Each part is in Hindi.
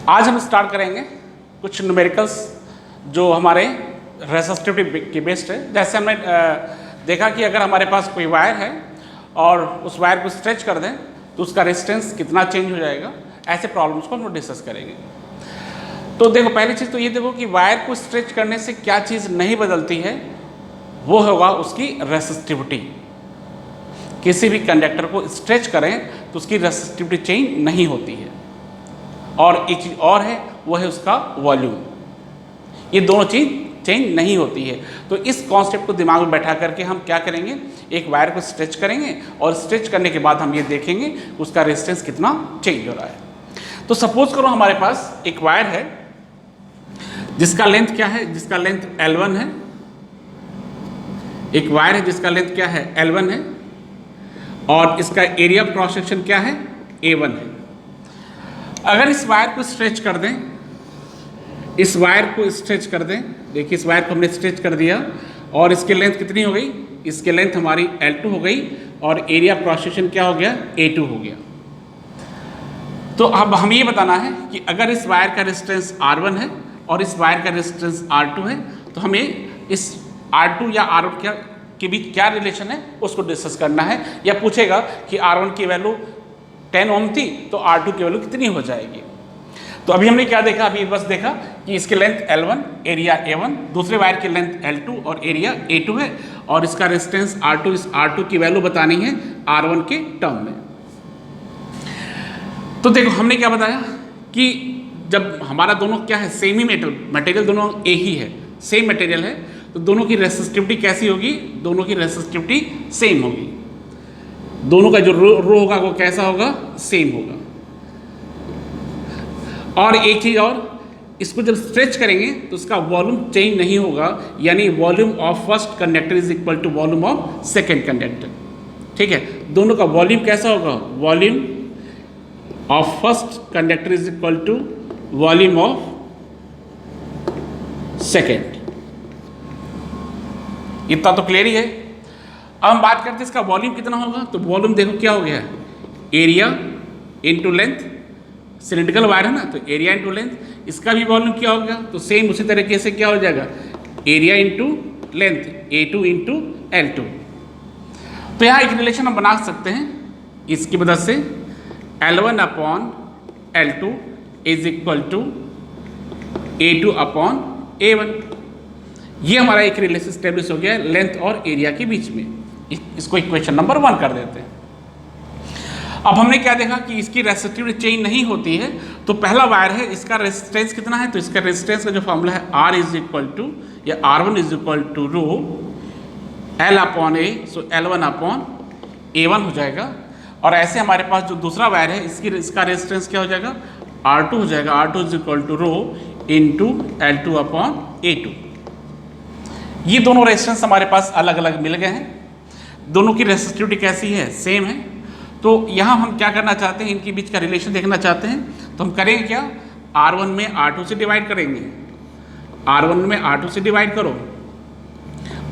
आज हम स्टार्ट करेंगे कुछ न्यूमेरिकल्स जो हमारे रेसिस्टिविटी के बेस्ड है। जैसे हमने देखा कि अगर हमारे पास कोई वायर है और उस वायर को स्ट्रेच कर दें तो उसका रेजिस्टेंस कितना चेंज हो जाएगा, ऐसे प्रॉब्लम्स को हम डिस्कस करेंगे। तो देखो, पहली चीज़ तो ये देखो कि वायर को स्ट्रेच करने से क्या चीज़ नहीं बदलती है, वो होगा उसकी रेसिस्टिविटी। किसी भी कंडक्टर को स्ट्रेच करें तो उसकी रेसिस्टिविटी चेंज नहीं होती है। और एक चीज़ और है, वो है उसका वॉल्यूम। ये दोनों चीज़ चेंज नहीं होती है। तो इस कॉन्सेप्ट को दिमाग में बैठा करके हम क्या करेंगे, एक वायर को स्ट्रेच करेंगे और स्ट्रेच करने के बाद हम ये देखेंगे उसका रेजिस्टेंस कितना चेंज हो रहा है। तो सपोज करो हमारे पास एक वायर है जिसका लेंथ क्या है, जिसका लेंथ L1 है। एक वायर है जिसका लेंथ क्या है, L1 है, और इसका एरिया ऑफ क्रॉस सेक्शन क्या है, A1 है। अगर इस वायर को स्ट्रेच कर दें, इस वायर को स्ट्रेच कर दें, देखिए इस वायर को हमने स्ट्रेच कर दिया और इसकी लेंथ कितनी हो गई, इसकी लेंथ हमारी L2 हो गई और एरिया ऑफ क्रॉस सेक्शन क्या हो गया, A2 हो गया। तो अब हम ये बताना है कि अगर इस वायर का रेजिस्टेंस R1 है और इस वायर का रेजिस्टेंस R2 है तो हमें इस R2 या R1 के बीच क्या रिलेशन है उसको डिस्कस करना है। या पूछेगा कि R1 की वैल्यू 10 ओम थी तो R2 की वैल्यू कितनी हो जाएगी। तो अभी हमने क्या देखा, अभी बस देखा कि इसकी लेंथ L1, एरिया A1, दूसरे वायर की लेंथ L2 और एरिया A2 है, और इसका रेजिस्टेंस R2, इस R2 की वैल्यू बतानी है R1 के टर्म में। तो देखो हमने क्या बताया कि जब हमारा दोनों क्या है, सेम ही मटेरियल दोनों एक ही है, सेम मटेरियल है, तो दोनों की रेसिस्टिविटी कैसी होगी, दोनों की रेसिस्टिविटी सेम होगी। दोनों का जो रो होगा वो कैसा होगा, सेम होगा। और एक चीज़ और, इसको जब स्ट्रेच करेंगे तो उसका वॉल्यूम चेंज नहीं होगा, यानी volume of first conductor is equal to volume of second conductor. ठीक है, दोनों का वॉल्यूम कैसा होगा, volume of first conductor is equal to volume of second. इतना तो क्लियर ही है। अब हम बात करते हैं इसका वॉल्यूम कितना होगा। तो वॉल्यूम देखो क्या हो गया, area into length, cylindrical wire है ना, तो एरिया इनटू लेंथ, इसका भी वॉल्यूम क्या हो गया, तो सेम उसी तरीके से क्या हो जाएगा, area into length, A2 into L2। तो यहाँ एक रिलेशन हम बना सकते हैं इसकी मदद से, L1 upon L2 is equal to A2 upon A1। ये हमारा एक रिलेशन स्टेब्लिश हो गया है लेंथ और एरिया के बीच में। इसको इक्वेशन नंबर 1 कर देते हैं। अब हमने क्या देखा कि इसकी रेसिस्टिविटी चेंज नहीं होती है। तो पहला वायर है, इसका रेजिस्टेंस कितना है, तो इसका रेजिस्टेंस का जो फॉर्मूला है R इज इक्वल टू, या R1 is equal to rho L upon A, so L1 upon A1 हो जाएगा। और ऐसे हमारे पास जो दूसरा वायर है इसका रेजिस्टेंस क्या हो जाएगा, R2 हो जाएगा, R2 is equal to rho into L2 upon A2। ये दोनों रेजिस्टेंस हमारे पास अलग अलग मिल गए हैं, दोनों की रेसिस्टिविटी कैसी है, सेम है। तो यहाँ हम क्या करना चाहते हैं, इनके बीच का रिलेशन देखना चाहते हैं। तो हम करेंगे क्या, R1 में R2 से डिवाइड करेंगे, R1 में R2 से डिवाइड करो।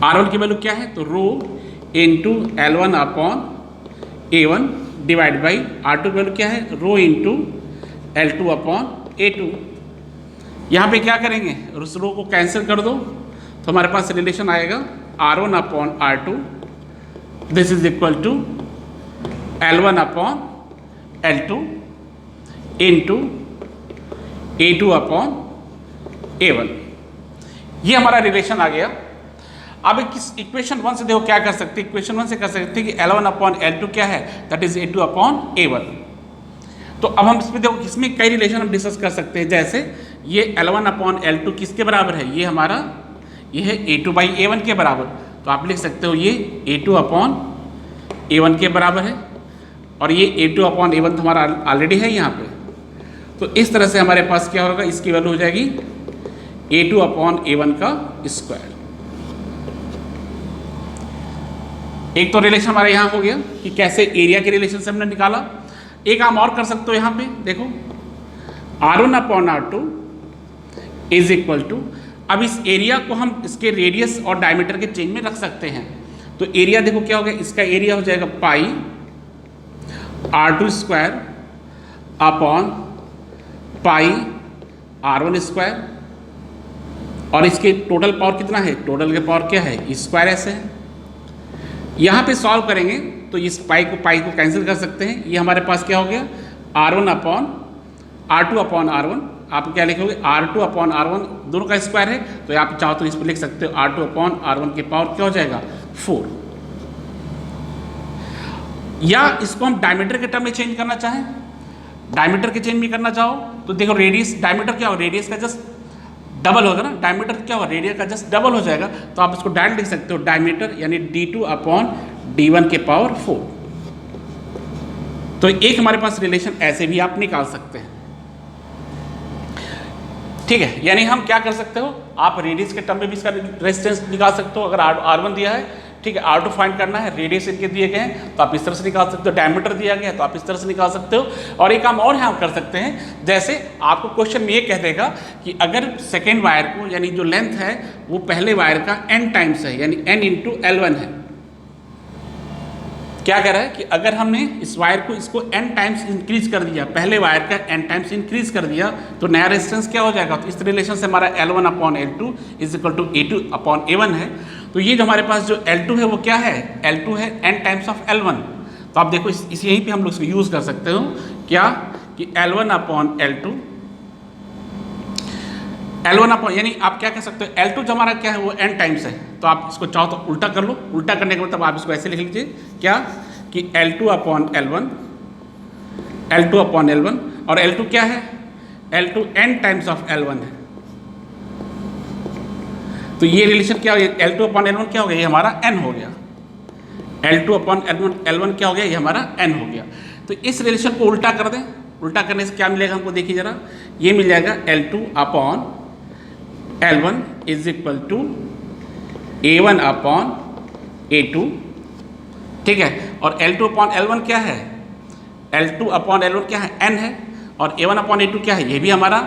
R1 की वैल्यू क्या है, तो rho into L1 upon A1 divide by R2 की वैल्यू क्या है, रो इंटू L2 अपॉन A2। यहाँ पे क्या करेंगे, उस रो को कैंसिल कर दो तो हमारे पास रिलेशन आएगा R1 upon R2, this is equal to L1 upon L2 into A2 upon A1। ये हमारा रिलेशन आ गया। अब इक्वेशन 1 से देखो क्या कर सकते हैं, इक्वेशन 1 से कर सकते हैं कि L1 अपॉन L2 क्या है, that is A2 upon A1। तो अब हम इसमें देखो, इसमें कई रिलेशन हम डिस्कस कर सकते हैं। जैसे ये L1 अपॉन L2 किसके बराबर है, ये हमारा ये है A2 बाई A1 के बराबर। तो आप लिख सकते हो ये A2 अपॉन A1 के बराबर है, और ये A2 अपॉन A1 हमारा ऑलरेडी है यहाँ पे। तो इस तरह से हमारे पास क्या होगा, इसकी वैल्यू हो जाएगी A2 अपॉन A1 का स्क्वायर। एक तो रिलेशन हमारा यहाँ हो गया कि कैसे एरिया के रिलेशन से हमने निकाला। एक काम और कर सकते हो यहाँ पे, देखो R1 upon R2 is equal to, अब इस एरिया को हम इसके रेडियस और डायमीटर के चेंज में रख सकते हैं। तो एरिया देखो क्या हो गया, इसका एरिया हो जाएगा पाई R2 square upon pi R1 square, और इसके टोटल पावर कितना है, टोटल के पावर क्या है, स्क्वायर ऐसे है। यहाँ पे सॉल्व करेंगे तो इस पाई को कैंसिल कर सकते हैं। ये हमारे पास क्या हो गया, R1 upon R2 upon R1, आप क्या लिखोगे, R2 अपॉन R1 दोनों का स्क्वायर है, तो आप चाहो तो इस पर लिख सकते हो R2 अपॉन R1 के पावर क्या हो जाएगा 4। या इसको हम डायमीटर के टर्म में चेंज करना चाहें, डायमीटर के चेंज में करना चाहो तो देखो रेडियस, डायमीटर क्या हो, रेडियस का जस्ट डबल होगा ना, डायमीटर क्या होगा, रेडियस का जस्ट डबल हो जाएगा, तो आप इसको डायरेक्ट लिख सकते हो डायमीटर यानी D2 अपॉन D1 के पावर 4। तो एक हमारे पास रिलेशन ऐसे भी आप निकाल सकते हैं, ठीक है। यानी हम क्या कर सकते हो, आप रेडियस के टर्म में भी इसका रेजिस्टेंस निकाल सकते हो। अगर R1 दिया है, ठीक है, R2 फाइंड करना है, रेडियस इनके दिए गए हैं तो आप इस तरह से निकाल सकते हो, डायमीटर दिया गया है तो आप इस तरह से निकाल सकते हो। और एक काम और हम कर सकते हैं, जैसे आपको क्वेश्चन में ये कह देगा कि अगर सेकेंड वायर को यानी जो लेंथ है वो पहले वायर का n टाइम्स है, यानी n इंटू L1 है। क्या कह रहा है कि अगर हमने इस वायर को इसको n टाइम्स इंक्रीज कर दिया, पहले वायर का n टाइम्स इंक्रीज कर दिया, तो नया रेजिस्टेंस क्या हो जाएगा, तो इस रिलेशन से हमारा L1 upon L2 is equal to A2 upon A1 है। तो ये जो हमारे पास जो L2 है वो क्या है, L2 है n टाइम्स ऑफ L1। तो आप देखो इस यहीं पे हम लोग इसको यूज़ कर सकते हो, क्या कि L1 upon L2, L1 upon यानी आप क्या कह सकते हो, L2 जो हमारा क्या है वो n टाइम्स है, तो आप इसको चाहो तो उल्टा कर लो। उल्टा करने के मतलब आप इसको ऐसे लिख लीजिए क्या कि L2 upon L1, L2 upon L1, और L2 क्या है, L2 n times of L1 है। तो ये रिलेशन क्या हो गया, L2 अपॉन L1 क्या हो गया, ये हमारा n हो गया। L2 अपॉन L1 क्या हो गया, ये हमारा n हो गया। तो इस रिलेशन को उल्टा कर दें, उल्टा करने से क्या मिलेगा हमको, देखिए जरा, ये मिल जाएगा L2 upon L1 is equal to A1 upon A2, ठीक है। और L2 अपॉन L1 क्या है, L2 अपॉन L1 क्या है, n है, और A1 अपॉन A2 क्या है, ये भी हमारा,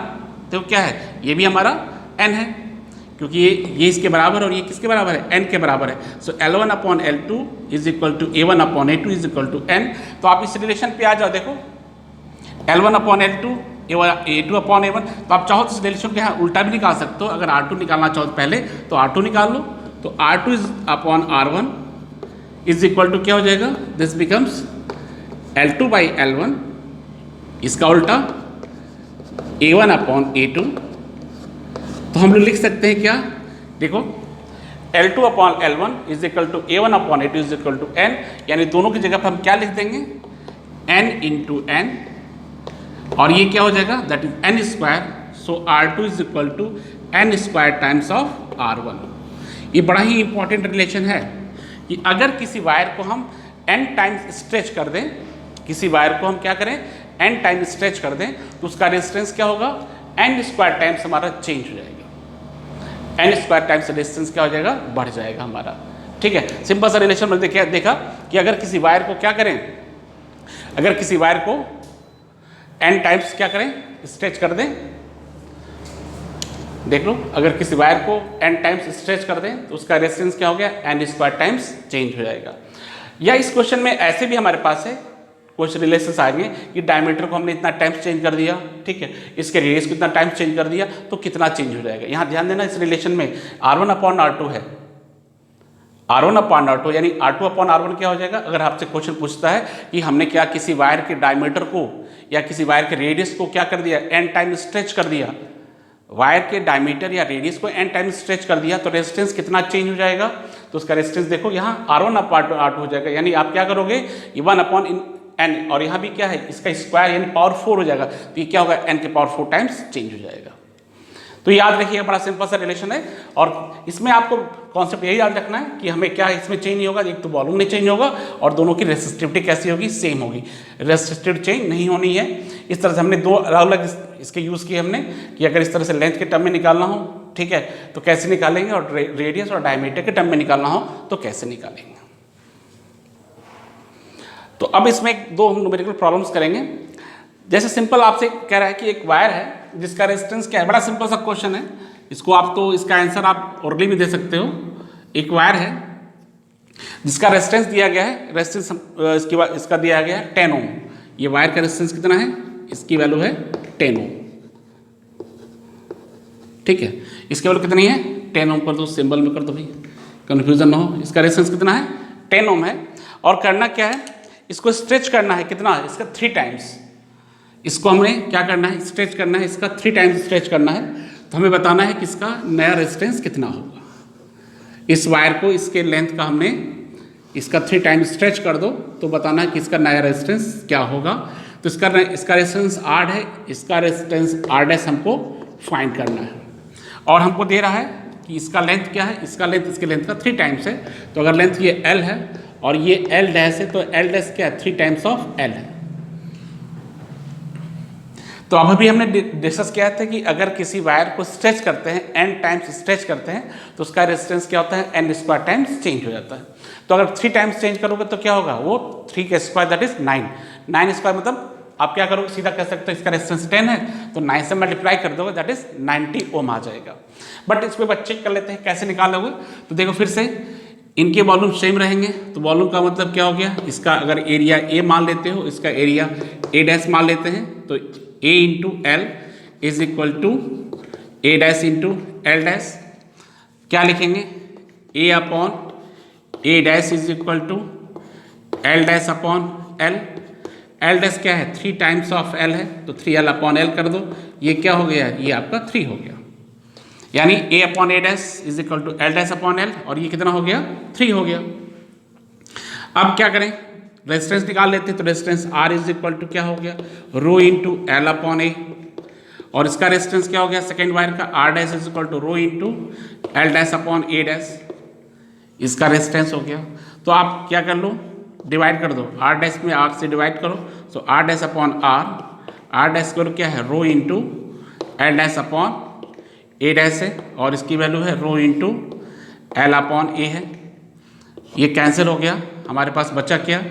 तो क्या है, ये भी हमारा n है, क्योंकि ये इसके बराबर और ये किसके बराबर है, n के बराबर है। So L1 upon L2 is equal to A1 upon A2 is equal to n। तो आप इस रिलेशन पे आ जाओ, देखो L1 upon L2 A2 upon A1, तो आप चाहो तो इस रिलेशन के यहाँ उल्टा भी निकाल सकते हो। अगर R2 निकालना चाहो तो पहले तो R2 निकाल लो, तो R2 is upon R1 is equal to क्या हो जाएगा, this becomes L2 by L1, इसका उल्टा A1 अपॉन A2। तो हम लोग लिख सकते हैं क्या, देखो L2 upon L1 is equal to A1 upon A2 is equal to n, यानी दोनों की जगह पर हम क्या लिख देंगे, n इंटू n, और ये क्या हो जाएगा, that is n square. So R2 is equal to n square times of R1। ये बड़ा ही इंपॉर्टेंट रिलेशन है कि अगर किसी वायर को हम n टाइम्स स्ट्रेच कर दें, किसी वायर को हम क्या करें, n टाइम स्ट्रेच कर दें, तो उसका रेजिस्टेंस क्या होगा, n स्क्वायर टाइम्स हमारा चेंज हो जाएगा, n स्क्वायर टाइम्स रेजिस्टेंस क्या हो जाएगा, बढ़ जाएगा हमारा, ठीक है। सिंपल सा रिलेशन में देखा कि अगर किसी वायर को क्या करें, अगर किसी वायर को n टाइम्स क्या करें, स्ट्रेच कर दें, देख लो, अगर किसी वायर को n टाइम्स स्ट्रेच कर दें तो उसका रेजिस्टेंस क्या हो गया, n स्क्वायर टाइम्स चेंज हो जाएगा। या इस क्वेश्चन में ऐसे भी हमारे पास है कुछ रिलेशंस आएंगे कि डायमीटर को हमने इतना टाइम्स चेंज कर दिया, ठीक है, इसके रेडियस को इतना टाइम्स चेंज कर दिया, तो कितना चेंज हो जाएगा। यहाँ ध्यान देना, इस रिलेशन में R1 अपॉन R2 है, R1 अपॉन R2 यानी R2 अपॉन R1 क्या हो जाएगा। अगर आपसे क्वेश्चन पूछता है कि हमने क्या किसी वायर के डायमीटर को या किसी वायर के रेडियस को क्या कर दिया, n टाइम स्ट्रेच कर दिया, वायर के डायमीटर या रेडियस को n टाइम स्ट्रेच कर दिया, तो रेजिस्टेंस कितना चेंज हो जाएगा। तो उसका रेजिस्टेंस देखो यहाँ R1 अपॉन R2 हो जाएगा, यानी आप क्या करोगे, 1 अपॉन n, और यहाँ भी क्या है, इसका स्क्वायर यानी पावर 4 हो जाएगा, तो ये क्या होगा, n के पावर 4 टाइम्स चेंज हो जाएगा। तो याद रखिए, बड़ा सिंपल सा रिलेशन है, और इसमें आपको कॉन्सेप्ट यही याद रखना है कि हमें क्या इसमें चेंज नहीं होगा, एक तो वॉल्यूम नहीं चेंज होगा और दोनों की रेसिस्टिविटी कैसी होगी, सेम होगी, रेसिस्टिविटी चेंज नहीं होनी है। इस तरह से हमने दो अलग अलग इसके यूज़ किए हमने कि अगर इस तरह से लेंथ के टर्म में निकालना हो, ठीक है, तो कैसे निकालेंगे, और रेडियस और डायमीटर के टर्म में निकालना हो तो कैसे निकालेंगे। तो अब इसमें दो हम न्यूमेरिकल प्रॉब्लम्स करेंगे। जैसे सिंपल आपसे कह रहा है कि एक वायर है जिसका रेजिस्टेंस क्या है, बड़ा सिंपल सा क्वेश्चन है, इसको आप तो इसका आंसर आप ओरली भी दे सकते हो। एक वायर है जिसका रेजिस्टेंस दिया गया है, रेजिस्टेंस इसका दिया गया है 10 ओम। ये वायर का रेजिस्टेंस कितना है, इसकी वैल्यू है 10 ओम। ठीक है, इसकी वैल्यू कितनी है 10 ओम कर दो, सिंबल में कर दो भाई, कन्फ्यूजन ना हो। इसका रेजिस्टेंस कितना है 10 ओम है। और करना क्या है, इसको स्ट्रेच करना है कितना, इसका 3 टाइम्स। इसको हमने क्या करना है, स्ट्रेच करना है, इसका 3 टाइम्स स्ट्रेच करना है। तो हमें बताना है कि इसका नया रेजिस्टेंस कितना होगा। इस वायर को इसके लेंथ का हमने इसका 3 टाइम्स स्ट्रेच कर दो तो बताना है कि इसका नया रेजिस्टेंस क्या होगा। तो इसका रेजिस्टेंस 8 है, इसका रेजिस्टेंस R' हमको फाइंड करना है। और हमको दे रहा है कि इसका लेंथ क्या है, इसका लेंथ इसके लेंथ का 3 टाइम्स है। तो अगर लेंथ ये L है और ये L' है तो L' क्या है 3 टाइम्स ऑफ L है। तो अब अभी हमने डिस्कस किया था कि अगर किसी वायर को स्ट्रेच करते हैं n टाइम्स स्ट्रेच करते हैं तो उसका रेजिस्टेंस क्या होता है n² टाइम्स चेंज हो जाता है। तो अगर 3 टाइम्स चेंज करोगे तो क्या होगा, वो 3 का स्क्वायर दैट इज 9। 9² मतलब आप क्या करोगे, सीधा कह सकते हो इसका रेजिस्टेंस 10 है तो 9 से मल्टीप्लाई कर दोगे दैट इज 90 ओम आ जाएगा। बट इस पर चेक कर लेते हैं कैसे निकालोगे। तो देखो फिर से इनके वॉल्यूम सेम रहेंगे। तो वॉल्यूम का मतलब क्या हो गया, इसका अगर एरिया A मान लेते हो, इसका एरिया A' मान लेते हैं तो A into L is equal to A' into L'। क्या लिखेंगे, A upon A' is equal to L' upon L। L' क्या है 3 टाइम्स ऑफ L है तो 3L अपॉन L कर दो। ये क्या हो गया, ये आपका 3 हो गया, यानी A upon A' is equal to L' upon L। और ये कितना हो गया 3 हो गया। अब क्या करें, रेजिस्टेंस निकाल लेते हैं। तो resistance R is equal to क्या हो गया, rho into L upon A। और इसका रेजिस्टेंस क्या हो गया सेकेंड वायर का, R' is equal to rho into L' upon A'। इसका रेजिस्टेंस हो गया। तो आप क्या कर लो, डिवाइड कर दो, R' में R से डिवाइड करो। सो R' अपॉन R' करो क्या है रो इंटू L' अपॉन A' है और इसकी वैल्यू है रो इंटू L अपॉन A है। ये कैंसिल हो गया, हमारे पास बचा क्या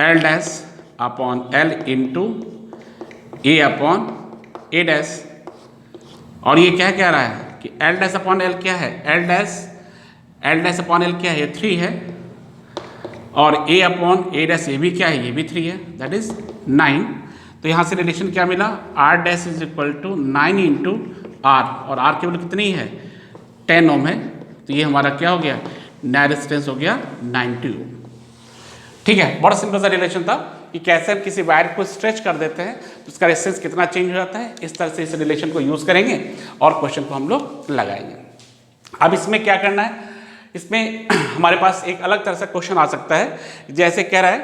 L' upon L into A upon A'। और ये क्या कह रहा है कि L' अपॉन L क्या है, L' अपॉन L क्या है, ये 3 है। और A अपॉन A' ये भी क्या है, ये भी 3 है दैट इज 9। तो यहाँ से रिलेशन क्या मिला, R' is equal to 9 into R। और R की वैल्यू कितनी है 10 ओम है। तो ये हमारा क्या हो गया, नया रेजिस्टेंस हो गया 90 ओम। ठीक है, बड़ा सिंपल सा रिलेशन था कि कैसे हम किसी वायर को स्ट्रेच कर देते हैं तो उसका रेजिस्टेंस कितना चेंज हो जाता है। इस तरह से इस रिलेशन को यूज करेंगे और क्वेश्चन को हम लोग लगाएंगे। अब इसमें क्या करना है, इसमें हमारे पास एक अलग तरह से क्वेश्चन आ सकता है। जैसे कह रहा है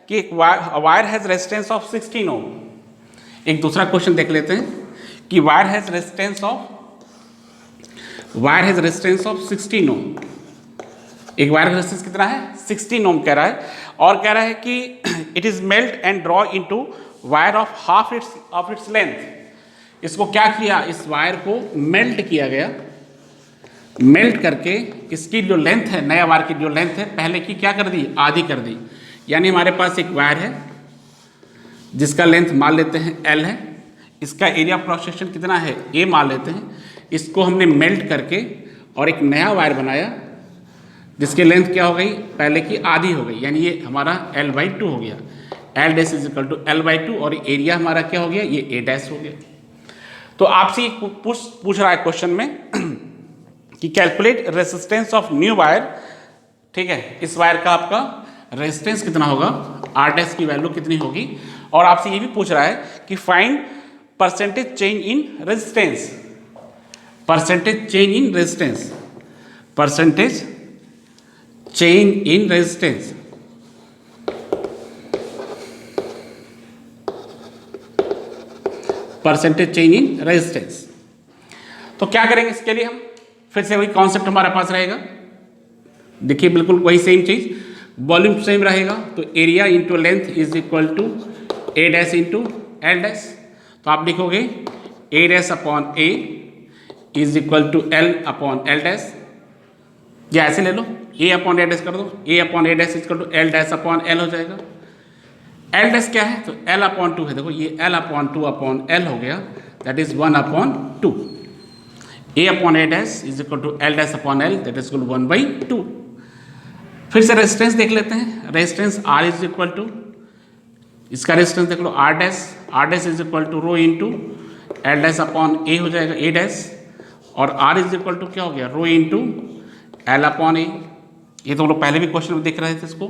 कि एक वायर हैज रेजिस्टेंस ऑफ 16 ओम। एक दूसरा क्वेश्चन देख लेते हैं कि वायर हैज रेजिस्टेंस ऑफ 16 ओम। एक वायर का रेजिस्टेंस कितना है 16 ओम कह रहा है। और कह रहा है कि it is melt and draw into wire of half its length. इसको क्या किया, इस वायर को मेल्ट किया गया, मेल्ट करके इसकी जो लेंथ है, नया वायर की जो लेंथ है पहले की क्या कर दी, आधी कर दी। यानी हमारे पास एक वायर है जिसका लेंथ मान लेते हैं L है, इसका एरिया क्रॉस सेक्शन कितना है A मान लेते हैं। इसको हमने मेल्ट करके और एक नया वायर बनाया जिसकी लेंथ क्या हो गई, पहले की आधी हो गई, यानी ये हमारा L/2 हो गया। L' is equal to L/2 और एरिया हमारा क्या हो गया, ये A' हो गया। तो आपसे पूछ रहा है क्वेश्चन में कि calculate resistance of new wire. ठीक है, इस वायर का आपका रेजिस्टेंस कितना होगा, R' की वैल्यू कितनी होगी। और आपसे ये भी पूछ रहा है कि find percentage change in resistance, percentage change in resistance, percentage change in resistance. Percentage change in resistance. तो क्या करेंगे इसके लिए, हम फिर से वही कॉन्सेप्ट हमारे पास रहेगा। देखिए बिल्कुल वही सेम चीज, वॉल्यूम सेम रहेगा। तो area into length is equal to A' into L'। तो आप लिखोगे A' upon A is equal to L upon L', या ऐसे ले लो A अपॉन A' कर दो, A upon A' is equal to L' upon L हो जाएगा। L' क्या है, तो L अपॉन 2 है। देखो ये L अपॉन 2 अपॉन L हो गया, that is 1 upon 2। A upon A' is equal to L' upon L, that is equal 1/2। फिर से रेजिस्टेंस देख लेते हैं। Resistance R is equal to इसका रेजिस्टेंस देख लो R dash is equal to rho into L dash upon A हो जाएगा ए डैश, और आर इज इक्वल टू क्या हो गया rho into L upon A. ये तो हम लोग पहले भी क्वेश्चन में देख रहे थे इसको।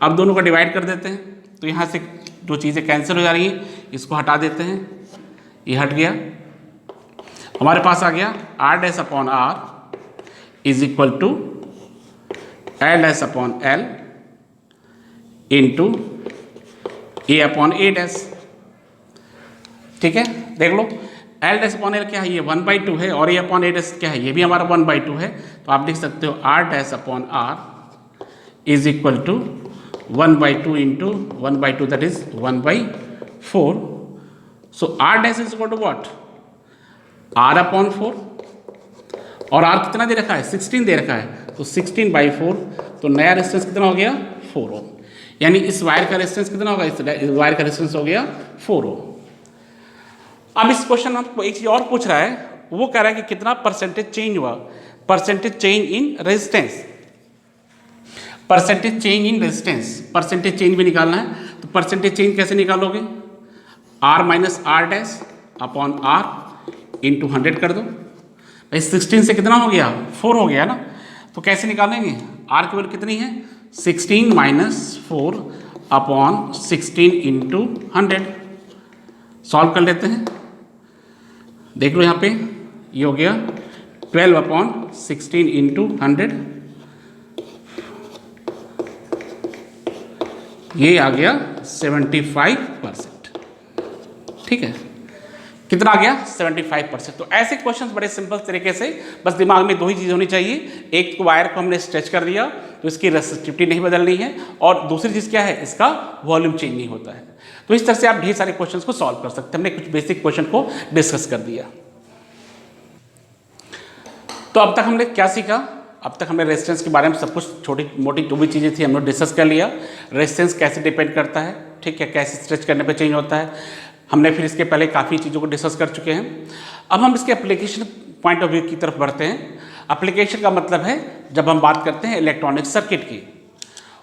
अब दोनों को डिवाइड कर देते हैं, तो यहाँ से जो चीज़ें कैंसिल हो जा रही हैं इसको हटा देते हैं, ये हट गया। हमारे पास आ गया R dash upon R is equal to L dash upon L into A upon A dash. ठीक है, देख लो एल डैश अपॉन एल क्या है, ये 1/2 है, और ए अपॉन ए डैश क्या है, ये भी हमारा 1/2 है। तो आप लिख सकते हो R dash upon R is equal to 1/2 into 1/2 that is 1/4। So R dash is equal to what, R upon 4, और आर कितना दे रखा है 16 दे रखा है, तो 16/4। तो नया रेजिस्टेंस कितना हो गया 4 ओम, यानी इस वायर का रेजिस्टेंस कितना होगा, इस वायर का रेजिस्टेंस हो गया 4 ओम। अब इस क्वेश्चन में आपको एक चीज और पूछ रहा है, वो कह रहा है कि कितना परसेंटेज चेंज हुआ, percentage change in resistance, percentage change in resistance, percentage change भी निकालना है। तो परसेंटेज चेंज कैसे निकालोगे, R minus R dash upon R into 100 कर दो। भाई 16 से कितना हो गया 4 हो गया ना, तो कैसे निकालेंगे, आर की वैल्यू कितनी है 16 माइनस 4 अपॉन 16 इंटू 100। सॉल्व कर लेते हैं, देख लो यहाँ पे ये हो गया 12 अपॉन 16 इंटू 100, ये आ गया 75%। ठीक है, कितना आ गया 75%। तो ऐसे क्वेश्चंस बड़े सिंपल तरीके से, बस दिमाग में दो ही चीज़ होनी चाहिए, एक तो वायर को हमने स्ट्रेच कर दिया तो इसकी रेसिस्टिविटी नहीं बदलनी है, और दूसरी चीज़ क्या है, इसका वॉल्यूम चेंज नहीं होता है। तो इस तरह से आप ढेर सारे क्वेश्चंस को सॉल्व कर सकते हैं। हमने कुछ बेसिक क्वेश्चन को डिस्कस कर दिया। तो अब तक हमने क्या सीखा, अब तक हमने रेजिस्टेंस के बारे में सब कुछ छोटी मोटी जो भी चीज़ें थी हमने डिस्कस कर लिया। रेजिस्टेंस कैसे डिपेंड करता है, ठीक है, कैसे स्ट्रेच करने पर चेंज होता है, हमने फिर इसके पहले काफ़ी चीज़ों को डिस्कस कर चुके हैं। अब हम इसके एप्लीकेशन पॉइंट ऑफ व्यू की तरफ बढ़ते हैं। एप्लीकेशन का मतलब है जब हम बात करते हैं इलेक्ट्रॉनिक सर्किट की,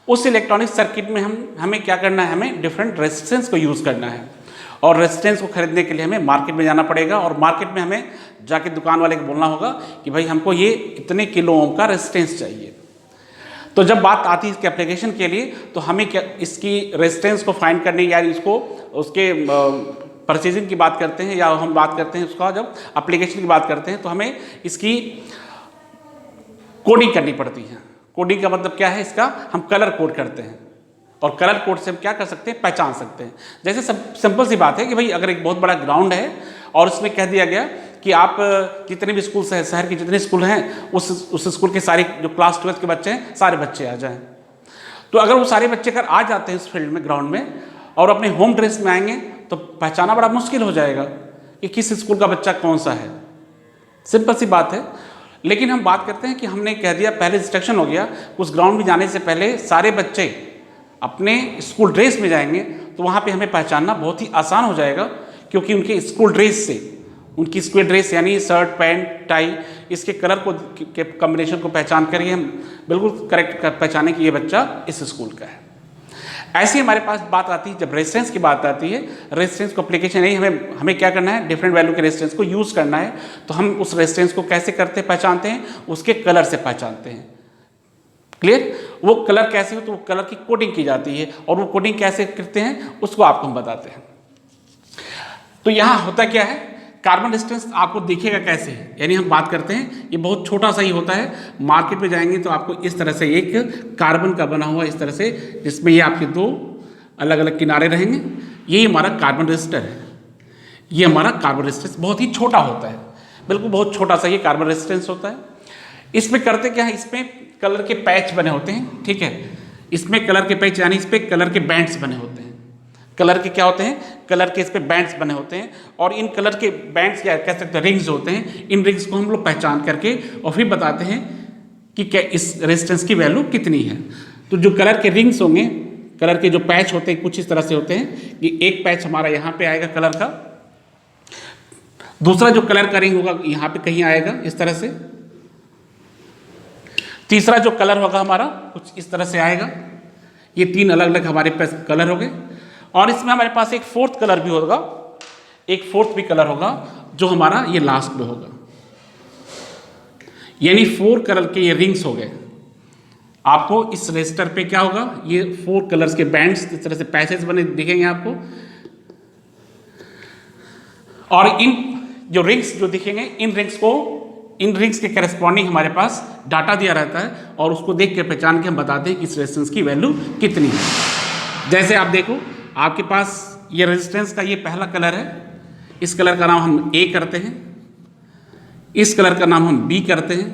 उस इलेक्ट्रॉनिक सर्किट में हमें क्या करना है, हमें डिफरेंट रेजिस्टेंस को यूज़ करना है, और रेजिस्टेंस को खरीदने के लिए हमें मार्केट में जाना पड़ेगा, और मार्केट में हमें जाके दुकान वाले को बोलना होगा कि भाई हमको ये इतने किलो ओम का रेजिस्टेंस चाहिए। तो जब बात आती है इसके एप्लीकेशन के लिए, तो हमें क्या इसकी रेजिस्टेंस को फाइंड करने, या इसको उसके परचेजिंग की बात करते हैं, या हम बात करते हैं उसका जब एप्लीकेशन की बात करते हैं, तो हमें इसकी कोडिंग करनी पड़ती है। कोडिंग का मतलब क्या है, इसका हम कलर कोड करते हैं, और कलर कोड से हम क्या कर सकते हैं, पहचान सकते हैं। जैसे सब सिंपल सी बात है कि भाई अगर एक बहुत बड़ा ग्राउंड है और उसमें कह दिया गया कि आप जितने भी स्कूल हैं, शहर के जितने स्कूल हैं, उस स्कूल के सारे जो क्लास 12 के बच्चे हैं सारे बच्चे आ जाएं, तो अगर वो सारे बच्चे अगर आ जाते हैं इस फील्ड में, ग्राउंड में, और अपने होम ड्रेस में आएंगे, तो पहचाना बड़ा मुश्किल हो जाएगा कि किस स्कूल का बच्चा कौन सा है। सिंपल सी बात है। लेकिन हम बात करते हैं कि हमने कह दिया, पहले इंस्ट्रक्शन हो गया, उस ग्राउंड में जाने से पहले सारे बच्चे अपने स्कूल ड्रेस में जाएंगे, तो वहाँ पे हमें पहचानना बहुत ही आसान हो जाएगा, क्योंकि उनके स्कूल ड्रेस से, उनकी स्कूल ड्रेस यानी शर्ट पैंट टाई, इसके कलर को के कम्बिनेशन को पहचान कर हम बिल्कुल करेक्ट पहचाने कि ये बच्चा इस स्कूल का है। ऐसी हमारे पास बात आती है जब रेजिस्टेंस की बात आती है, रेजिस्टेंस को एप्लीकेशन नहीं, हमें क्या करना है, डिफरेंट वैल्यू के रेजिस्टेंस को यूज़ करना है। तो हम उस रेजिस्टेंस को कैसे करते पहचानते हैं, उसके कलर से पहचानते हैं। क्लियर, वो कलर कैसे हो, तो वो कलर की कोडिंग की जाती है, और वो कोडिंग कैसे करते हैं उसको आपको हम बताते हैं। तो यहाँ होता क्या है, कार्बन रेजिस्टेंस आपको दिखेगा कैसे, यानी हम बात करते हैं ये बहुत छोटा सा ही होता है। मार्केट में जाएंगे तो आपको इस तरह से एक कार्बन का बना हुआ इस तरह से, जिसमें ये आपके दो अलग अलग किनारे रहेंगे, ये हमारा कार्बन रेजिस्टर है। ये हमारा कार्बन रेजिस्टेंस बहुत ही छोटा होता है, बिल्कुल बहुत छोटा सा ये कार्बन रेजिस्टेंस होता है। इसमें करते क्या है, इसमें कलर के पैच बने होते हैं, ठीक है, इसमें कलर के पैच यानी इस पर कलर के बैंड्स बने होते हैं। कलर के क्या होते हैं, कलर के इस पे बैंड्स बने होते हैं, और इन कलर के बैंड्स या कह सकते हैं रिंग्स होते हैं। इन रिंग्स को हम लोग पहचान करके और फिर बताते हैं कि क्या इस रेजिस्टेंस की वैल्यू कितनी है। तो जो कलर के रिंग्स होंगे, कलर के जो पैच होते हैं कुछ इस तरह से होते हैं कि एक पैच हमारा यहाँ पे आएगा कलर का, दूसरा जो कलर का रिंग होगा यहाँ पे कहीं आएगा इस तरह से, तीसरा जो कलर होगा हमारा कुछ इस तरह से आएगा। ये तीन अलग अलग हमारे पास कलर हो गए, और इसमें हमारे पास एक फोर्थ कलर भी होगा, एक फोर्थ भी कलर होगा जो हमारा ये लास्ट में होगा, यानी 4 कलर के ये रिंग्स हो गए। आपको इस रजिस्टर पे क्या होगा, ये 4 कलर्स के बैंड्स इस तरह से पैसेज बने दिखेंगे आपको, और इन जो रिंग्स जो दिखेंगे, इन रिंग्स के करस्पॉन्डिंग हमारे पास डाटा दिया रहता है और उसको देख के पहचान के हम बताते हैं कि इस रेजिस्टेंस की वैल्यू कितनी है। जैसे आप देखो, आपके पास ये रेजिस्टेंस का ये पहला कलर है, इस कलर का नाम हम ए करते हैं, इस कलर का नाम हम बी करते हैं,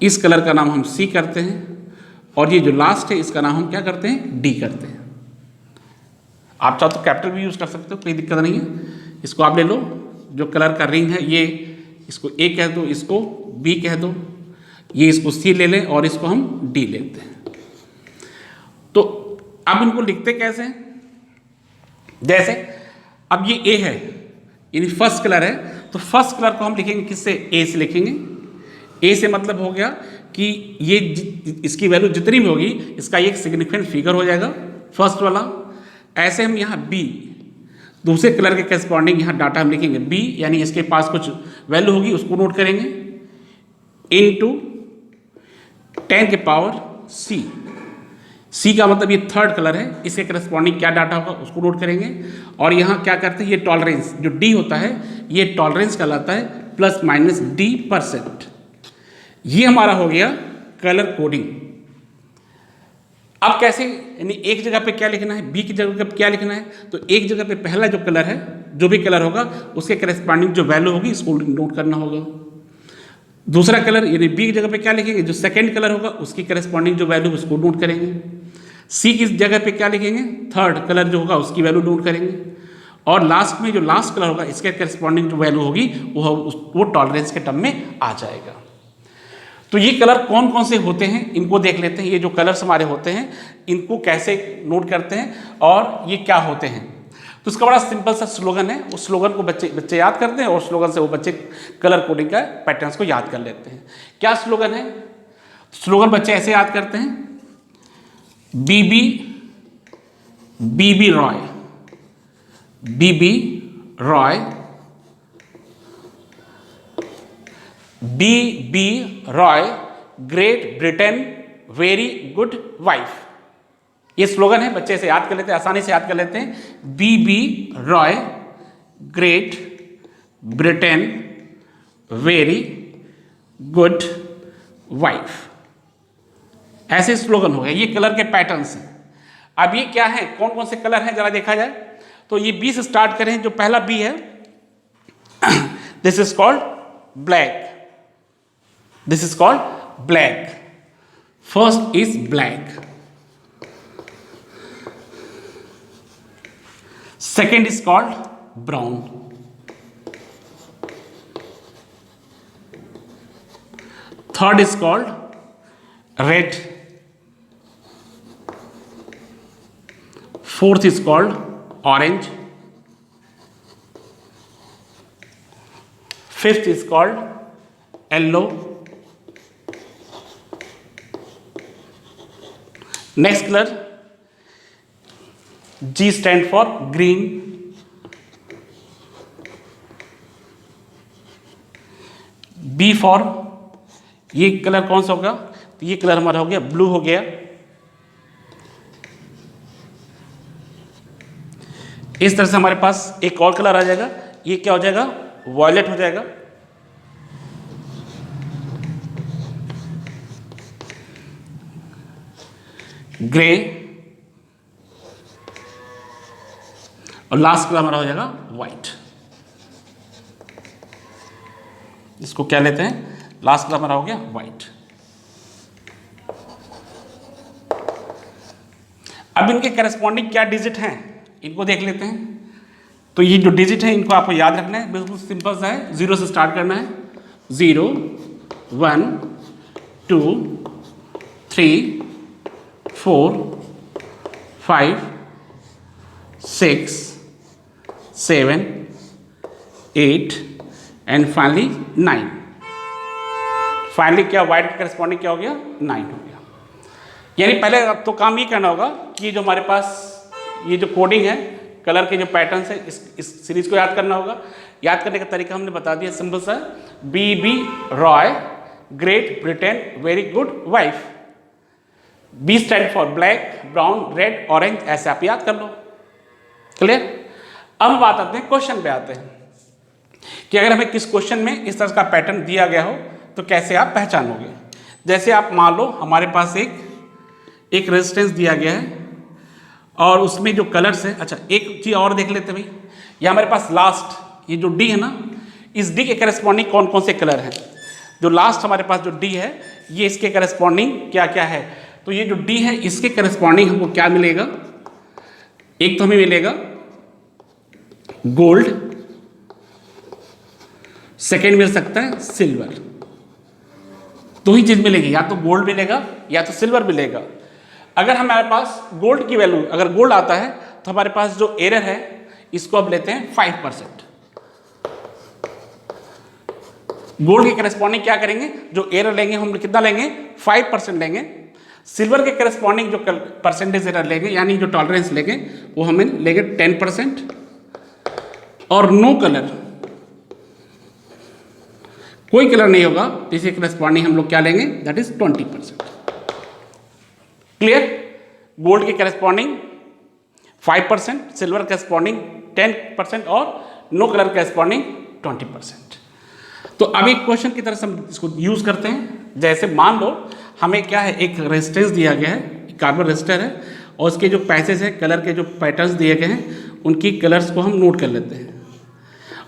इस कलर का नाम हम सी करते हैं, और ये जो लास्ट है इसका नाम हम क्या करते हैं, डी करते हैं। आप चाहो तो कैपिटल भी यूज कर सकते हो, कोई दिक्कत नहीं है। इसको आप ले लो, जो कलर का रिंग है ये, इसको ए कह दो, इसको बी कह दो, ये इसको सी ले लें और इसको हम डी लेते हैं। तो अब इनको लिखते कैसे हैं, जैसे अब ये ए है, यानी फर्स्ट कलर है, तो फर्स्ट कलर को हम लिखेंगे किससे, ए से लिखेंगे। ए से मतलब हो गया कि ये इसकी वैल्यू जितनी भी होगी इसका एक सिग्निफिकेंट फिगर हो जाएगा फर्स्ट वाला। ऐसे हम यहाँ बी, दूसरे कलर के करस्पॉन्डिंग यहाँ डाटा हम लिखेंगे बी, यानी इसके पास कुछ वैल्यू होगी उसको नोट करेंगे, इनटू 10 के पावर सी। सी का मतलब ये थर्ड कलर है, इसके करस्पॉन्डिंग क्या डाटा होगा उसको नोट करेंगे। और यहाँ क्या करते हैं, ये टॉलरेंस जो डी होता है ये टॉलरेंस कहलाता है, प्लस माइनस D%। ये हमारा हो गया कलर कोडिंग। अब कैसे, यानी एक जगह पे क्या लिखना है, बी की जगह पे क्या लिखना है, तो एक जगह पे पहला जो कलर है, जो भी कलर होगा उसके करस्पॉन्डिंग जो वैल्यू होगी इसको नोट करना होगा। दूसरा कलर यानी बी की जगह पे क्या लिखेंगे, जो सेकंड कलर होगा उसकी करस्पॉन्डिंग जो वैल्यू उसको नोट करेंगे। सी की जगह पे क्या लिखेंगे, थर्ड कलर जो होगा उसकी वैल्यू नोट करेंगे। और लास्ट में जो लास्ट कलर होगा इसके करस्पॉन्डिंग जो वैल्यू होगी वो टॉलरेंस के टर्म में आ जाएगा। तो ये कलर कौन कौन से होते हैं इनको देख लेते हैं। ये जो कलर्स हमारे होते हैं इनको कैसे नोट करते हैं और ये क्या होते हैं। तो इसका बड़ा सिंपल सा स्लोगन है, उस स्लोगन को बच्चे याद करते हैं और स्लोगन से वो बच्चे कलर कोडिंग का पैटर्न्स को याद कर लेते हैं। क्या स्लोगन है, स्लोगन बच्चे ऐसे याद करते हैं, B B Roy, B B Roy, B B Roy great Britain very good wife. ये स्लोगन है, बच्चे से याद कर लेते हैं, आसानी से याद कर लेते हैं। B B Roy great Britain very good wife, ऐसे स्लोगन हो गए। ये कलर के पैटर्न्स हैं। अब ये क्या है, कौन कौन से कलर हैं जरा देखा जाए तो ये बी से स्टार्ट करें। जो पहला बी है this is called black, this is called black, first is black, second is called brown, third is called red, fourth is called orange, fifth is called yellow, next color G stand for green, B for, ये कलर कौन सा होगा, तो ये कलर हमारा हो गया ब्लू हो गया। इस तरह से हमारे पास एक और कलर आ जाएगा, ये क्या हो जाएगा, वॉयलेट हो जाएगा। ग्रे, और लास्ट कलर हमारा हो जाएगा व्हाइट। इसको क्या लेते हैं, लास्ट कलर हमारा हो गया व्हाइट। अब इनके करस्पॉन्डिंग क्या डिजिट हैं इनको देख लेते हैं। तो ये जो डिजिट है इनको आपको याद रखना है, बिल्कुल सिंपल सा है, 0 से स्टार्ट करना है। 0 1 2 3 4 5 6 7 8 एंड फाइनली 9। फाइनली क्या वाइट का करस्पॉन्डिंग क्या हो गया, 9 हो गया। यानी पहले अब तो काम ये करना होगा कि जो हमारे पास ये जो कोडिंग है, कलर के जो पैटर्न्स है, इस सीरीज को याद करना होगा। याद करने का तरीका हमने बता दिया, सिंपल सा, B.B. Roy, great Britain, very good wife. B stand for black, brown, red, orange, ऐसे आप याद कर लो। क्लियर? अब बात आते हैं, क्वेश्चन पे आते हैं कि अगर हमें किस क्वेश्चन में इस तरह का पैटर्न दिया गया हो तो कैसे आप पहचानोगे। जैसे आप मान लो हमारे पास एक रेजिस्टेंस दिया गया है और उसमें जो कलर्स है, अच्छा एक चीज़ और देख लेते भाई, ये हमारे पास लास्ट ये जो डी है ना, इस डी के करस्पॉन्डिंग कौन कौन से कलर हैं। जो लास्ट हमारे पास जो डी है, ये इसके करस्पॉन्डिंग क्या क्या है। तो ये जो डी है इसके करस्पॉन्डिंग हमको क्या मिलेगा, एक तो हमें मिलेगा गोल्ड, सेकेंड मिल सकता है सिल्वर। दो ही चीज मिलेगी, या तो गोल्ड मिलेगा या तो सिल्वर मिलेगा। अगर हमारे पास गोल्ड की वैल्यू, अगर गोल्ड आता है तो हमारे पास जो एरर है इसको अब लेते हैं 5%। गोल्ड के करस्पॉन्डिंग क्या करेंगे, जो एरर लेंगे हम कितना लेंगे, 5% लेंगे। सिल्वर के करस्पॉन्डिंग जो परसेंटेज एरर लेंगे, यानी जो टॉलरेंस लेंगे, वो हमें लेंगे 10%। और नो कलर, कोई कलर नहीं होगा, इसी करस्पॉन्डिंग हम लोग क्या लेंगे, दैट इज 20%। क्लियर? गोल्ड के करस्पॉन्डिंग 5%, सिल्वर करस्पॉन्डिंग 10% और नो कलर करस्पॉन्डिंग 20%। तो अब एक क्वेश्चन की तरह से हम इसको यूज करते हैं। जैसे मान लो हमें क्या है, एक रेजिस्टेंस दिया गया है, कार्बन रेजिस्टर है, और उसके जो पैसेज है, कलर के जो पैटर्न्स दिए गए हैं, उनकी कलर्स को हम नोट कर लेते हैं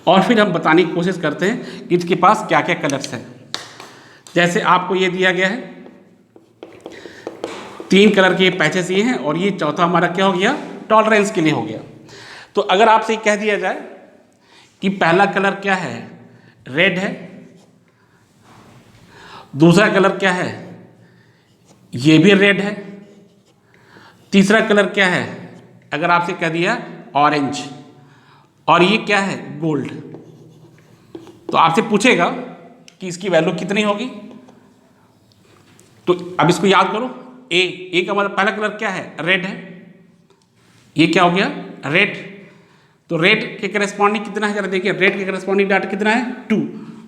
और फिर हम बताने की कोशिश करते हैं कि इसके पास क्या क्या कलर्स हैं। जैसे आपको ये दिया गया है, 3 कलर के पैचेस ये हैं और ये चौथा हमारा क्या हो गया, टॉलरेंस के लिए हो गया। तो अगर आपसे कह दिया जाए कि पहला कलर क्या है, रेड है, दूसरा कलर क्या है, ये भी रेड है, तीसरा कलर क्या है, अगर आपसे कह दिया ऑरेंज, और ये क्या है, गोल्ड, तो आपसे पूछेगा कि इसकी वैल्यू कितनी होगी। तो अब इसको याद करो, ए का मतलब पहला कलर क्या है, रेड है, ये क्या हो गया, रेड। तो रेड के करस्पॉन्डिंग कितना है, जरा देखिए, रेड के करस्पॉन्डिंग डाटा कितना है, 2।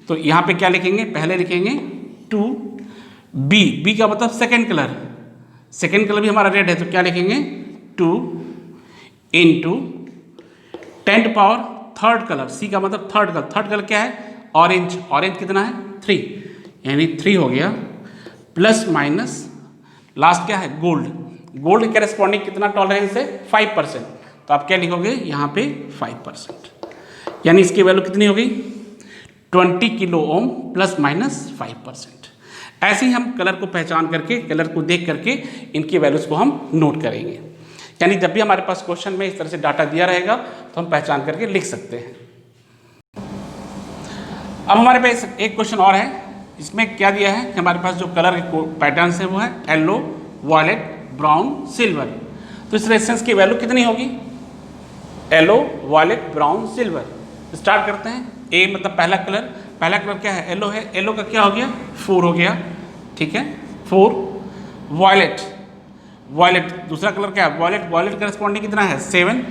तो यहाँ पे क्या लिखेंगे, पहले लिखेंगे 2। बी का मतलब सेकेंड कलर, सेकेंड कलर भी हमारा रेड है, तो क्या लिखेंगे, 2 into 10 to power third colour, C का मतलब थर्ड कलर, थर्ड कलर क्या है, ऑरेंज, ऑरेंज कितना है, 3, यानी 3 हो गया, प्लस माइनस लास्ट क्या है, गोल्ड, गोल्ड के करस्पॉन्डिंग कितना टॉलरेंस है, 5%। तो आप क्या लिखोगे यहाँ पे 5%, यानी इसकी वैल्यू कितनी होगी, 20 किलो ओम प्लस माइनस 5%। ऐसे ही हम कलर को पहचान करके, कलर को देख करके इनकी वैल्यूज को हम नोट करेंगे। यानी जब भी हमारे पास क्वेश्चन में इस तरह से डाटा दिया रहेगा तो हम पहचान करके लिख सकते हैं। अब हमारे पास एक क्वेश्चन और है, इसमें क्या दिया है कि हमारे पास जो कलर के पैटर्न्स है वो है येलो, वॉयलेट, ब्राउन, सिल्वर। तो इस रेजिस्टेंस की वैल्यू कितनी होगी, yellow, violet, brown, silver. Start करते हैं। ए मतलब पहला कलर, पहला कलर क्या है, येलो है, येलो का क्या हो गया, 4 हो गया, ठीक है, 4। वॉयलेट, वॉयलेट दूसरा कलर क्या है, वॉयलेट, वॉयलेट करस्पॉन्डिंग कितना है, 7,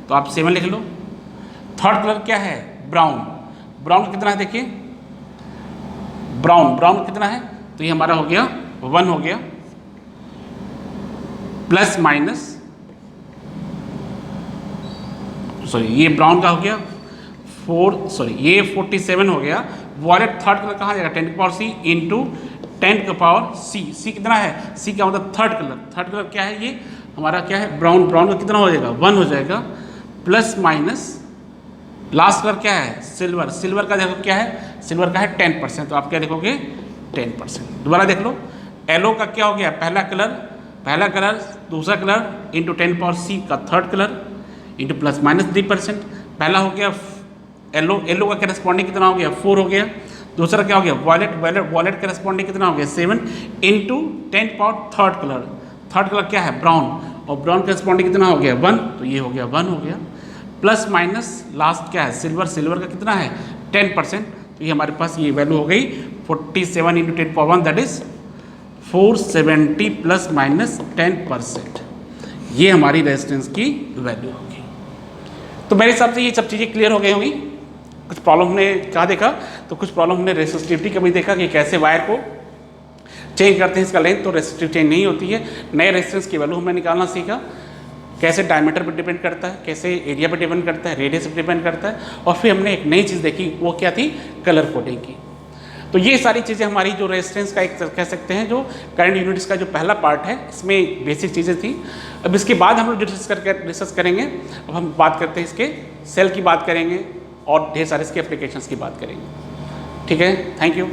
तो आप 7 लिख लो। थर्ड कलर क्या है, ब्राउन, ब्राउन कितना है, देखिए ब्राउन, ब्राउन कितना है, तो ये हमारा हो गया 1 हो गया, प्लस माइनस, सॉरी ये ब्राउन का हो गया 4, सॉरी ये 47 हो गया। वॉयलेट थर्ड कलर कहाँ जाएगा, 10 की पावर सी इंटू 10 की पावर सी, सी कितना है, सी का मतलब थर्ड कलर, थर्ड कलर क्या है, ये हमारा क्या है, ब्राउन, ब्राउन का कितना हो जाएगा, 1 हो जाएगा, प्लस माइनस लास्ट कलर क्या है, सिल्वर, सिल्वर का देखो क्या है, सिल्वर का है 10%, तो आप क्या देखोगे 10%। दोबारा देख लो, येलो का क्या हो गया, पहला कलर, दूसरा कलर इंटू 10 पावर सी का third colour into plus minus 3%। पहला हो गया येलो, येलो का करस्पॉन्डिंग कितना हो गया, 4 हो गया। दूसरा क्या हो गया, वॉयलेट, वॉयलेट, वॉयलेट करस्पॉन्डिंग कितना हो गया, 7 into 10 power third colour, third colour क्या है, ब्राउन, और ब्राउन करस्पॉन्डिंग कितना हो गया, 1, तो ये हो गया 1 हो गया, प्लस माइनस लास्ट क्या है, सिल्वर, सिल्वर का कितना है 10%, तो ये हमारे पास ये वैल्यू हो गई 47 into 10 power 1, that is 470 plus minus 10%। ये हमारी रेजिस्टेंस की वैल्यू होगी। तो मेरे हिसाब से ये सब चीज़ें क्लियर हो गई होंगी। कुछ प्रॉब्लम हमने क्या देखा, तो कुछ प्रॉब्लम हमने रेसिस्टिविटी का भी देखा कि कैसे वायर को चेंज करते हैं इसका लेंथ, तो रेसिस्टिव चेंज नहीं होती है। नए रेजिस्टेंस की वैल्यू हमने निकालना सीखा, कैसे डायमीटर पर डिपेंड करता है, कैसे एरिया पर डिपेंड करता है, रेडियस पर डिपेंड करता है। और फिर हमने एक नई चीज़ देखी, वो क्या थी, कलर कोडिंग की। तो ये सारी चीज़ें हमारी जो रेजिस्टेंस का एक कह सकते हैं जो करंट यूनिट्स का जो पहला पार्ट है, इसमें बेसिक चीज़ें थी। अब इसके बाद हम लोग डिस्कस करेंगे, अब हम बात करते हैं इसके सेल की बात करेंगे और ढेर सारे इसके एप्लीकेशंस की बात करेंगे। ठीक है, थैंक यू।